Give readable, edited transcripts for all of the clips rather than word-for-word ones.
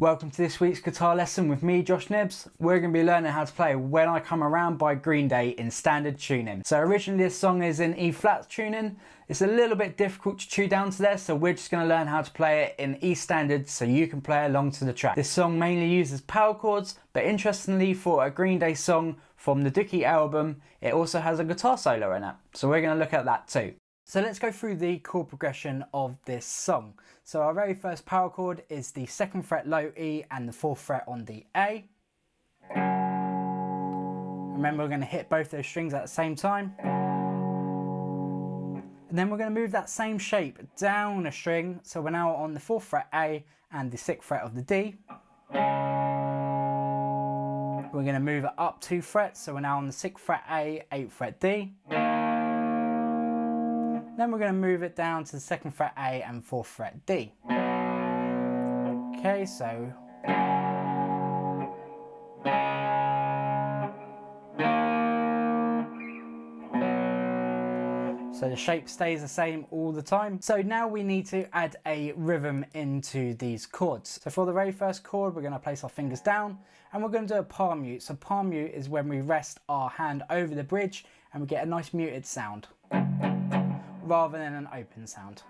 Welcome to this week's guitar lesson with me, Josh Nibbs. We're going to be learning how to play When I Come Around by Green Day in standard tuning. So originally this song is in E flat tuning. It's a little bit difficult to tune down to there, so we're just going to learn how to play it in E standard so you can play along to the track. This song mainly uses power chords, but interestingly for a Green Day song from the Dookie album, it also has a guitar solo in it. So we're going to look at that too. So let's go through the chord progression of this song. So our very first power chord is the 2nd fret low E and the 4th fret on the A. Remember, we're going to hit both those strings at the same time. And then we're going to move that same shape down a string, so we're now on the 4th fret A and the 6th fret of the D. We're going to move it up 2 frets, so we're now on the 6th fret A, 8th fret D. Then we're going to move it down to the 2nd fret A and 4th fret D. Okay, so the shape stays the same all the time. So now we need to add a rhythm into these chords. So for the very first chord, we're going to place our fingers down and we're going to do a palm mute. So palm mute is when we rest our hand over the bridge and we get a nice muted sound, rather than an open sound.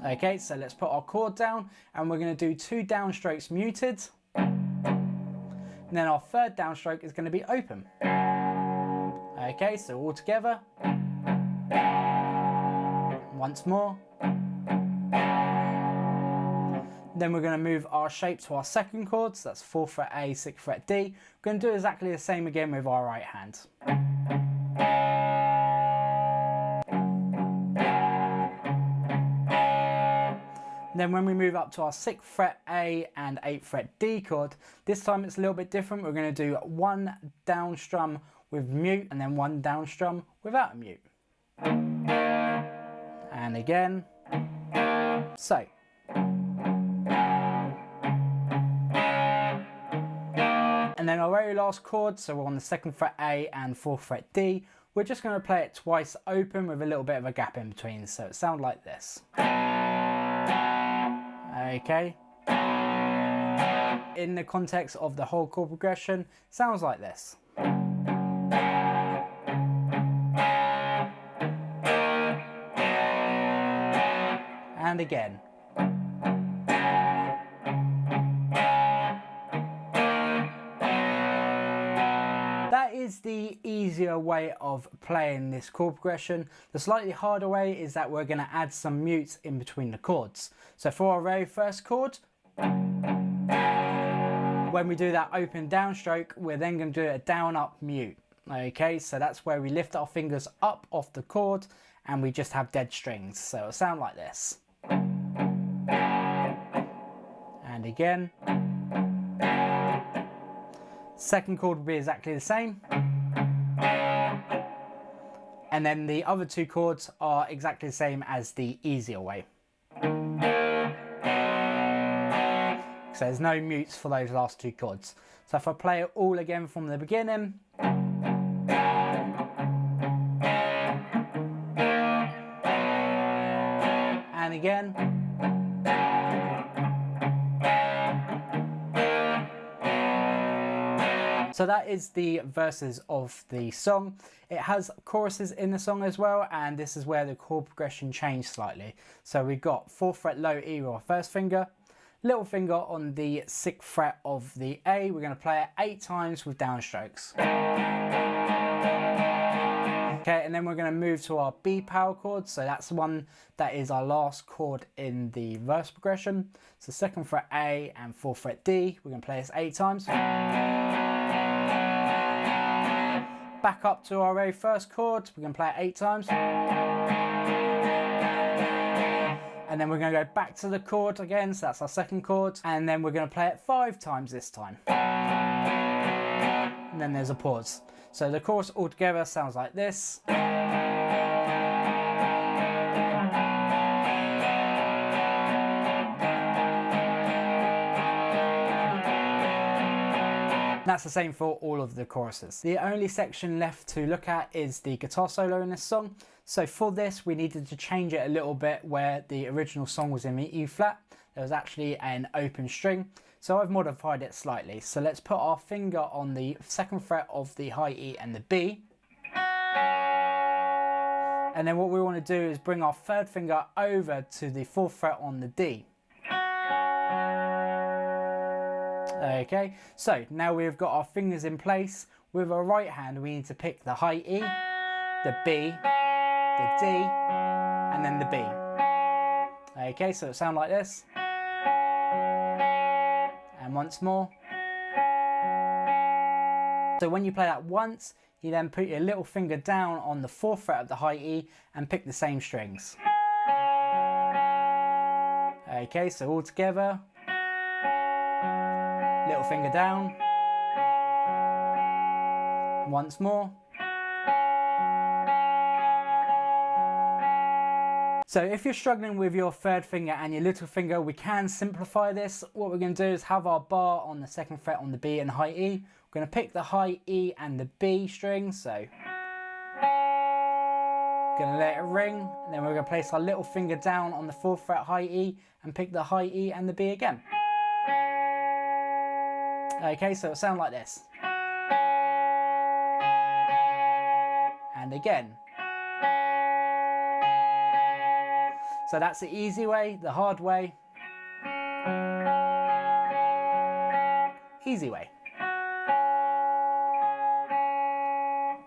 Okay, so let's put our chord down and we're going to do 2 downstrokes muted. And then our 3rd downstroke is going to be open. Okay, so all together. Once more. Then we're going to move our shape to our 2nd chord, so that's 4th fret A, 6th fret D. We're going to do exactly the same again with our right hand. Then when we move up to our 6th fret A and 8th fret D chord, this time it's a little bit different. We're going to do 1 down strum with mute and then 1 down strum without a mute. And again, so. And then our very last chord, so we're on the 2nd fret A and 4th fret D, we're just going to play it twice open with a little bit of a gap in between, so it sounds like this. Okay. In the context of the whole chord progression, sounds like this. And again. That is the easier way of playing this chord progression. The slightly harder way is that we're going to add some mutes in between the chords. So for our very first chord, when we do that open downstroke, we're then going to do a down up mute. Okay, so that's where we lift our fingers up off the chord and we just have dead strings. So it'll sound like this. And again. 2nd chord will be exactly the same. And then the other 2 chords are exactly the same as the easier way. So there's no mutes for those last 2 chords. So if I play it all again from the beginning. And again. So that is the verses of the song. It has choruses in the song as well, and this is where the chord progression changed slightly. So we've got 4th fret low E with our first finger, little finger on the 6th fret of the A. We're going to play it 8 times with downstrokes. Okay, and then we're going to move to our B power chord. So that's the one that is our last chord in the verse progression. So 2nd fret A and 4th fret D. We're going to play this 8 times. Back up to our very first chord, we're going to play it 8 times. And then we're going to go back to the chord again, so that's our 2nd chord. And then we're going to play it 5 times this time. And then there's a pause. So the chorus altogether sounds like this. That's the same for all of the choruses. The only section left to look at is the guitar solo in this song. So for this, we needed to change it a little bit. Where the original song was in the E flat, there was actually an open string. So I've modified it slightly. So let's put our finger on the 2nd fret of the high E and the B. And then what we want to do is bring our 3rd finger over to the 4th fret on the D. Okay, so now we've got our fingers in place. With our right hand, we need to pick the high E, the B, the D, and then the B. Okay, so it sounds like this. And once more. So when you play that once, you then put your little finger down on the 4th fret of the high E and pick the same strings. Okay, so all together. Little finger down. Once more. So if you're struggling with your 3rd finger and your little finger, we can simplify this. What we're going to do is have our bar on the 2nd fret on the B and high E. We're going to pick the high E and the B string, so going to let it ring, and then we're going to place our little finger down on the 4th fret high E and pick the high E and the B again. Okay, so it'll sound like this. And again. So that's the easy way, the hard way. Easy way.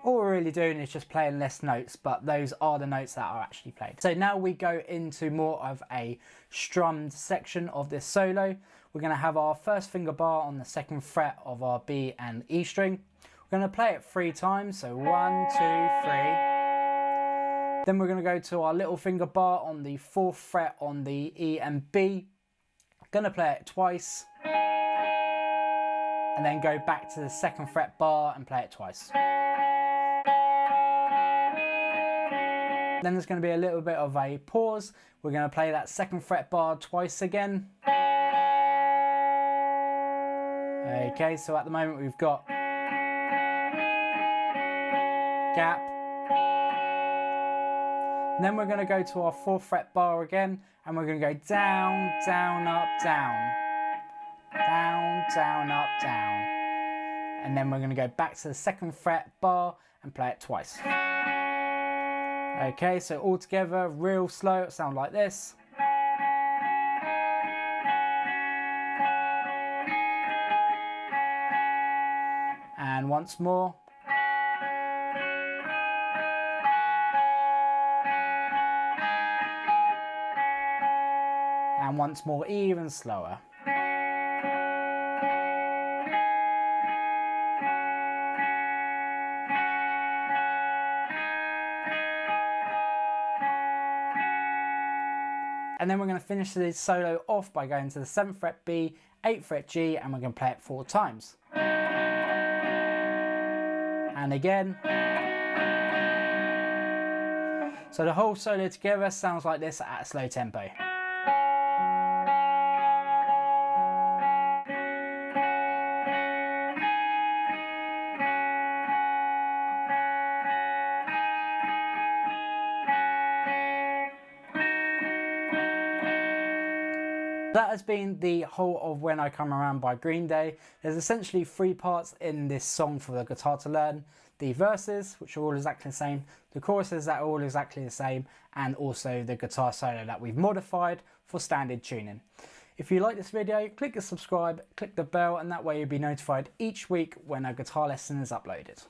All we're really doing is just playing less notes, but those are the notes that are actually played. So now we go into more of a strummed section of this solo. We're going to have our 1st finger bar on the 2nd fret of our B and E string. We're going to play it 3 times, so 1, 2, 3. Then we're going to go to our little finger bar on the 4th fret on the E and B. Going to play it twice. And then go back to the 2nd fret bar and play it twice. Then there's going to be a little bit of a pause. We're going to play that 2nd fret bar twice again. Okay, so at the moment we've got gap. Then we're going to go to our 4th fret bar again, and we're going to go down, down, up, down. Down, down, up, down. And then we're going to go back to the 2nd fret bar and play it twice. Okay, so all together, real slow, it sounds like this. And once more. And once more, even slower. And then we're going to finish this solo off by going to the 7th fret B, 8th fret G, and we're going to play it 4 times. And again. So the whole solo together sounds like this at a slow tempo. That has been the whole of When I Come Around by Green Day. There's essentially 3 parts in this song for the guitar to learn. The verses, which are all exactly the same, the choruses that are all exactly the same, and also the guitar solo that we've modified for standard tuning. If you like this video, click the subscribe, click the bell, and that way you'll be notified each week when a guitar lesson is uploaded.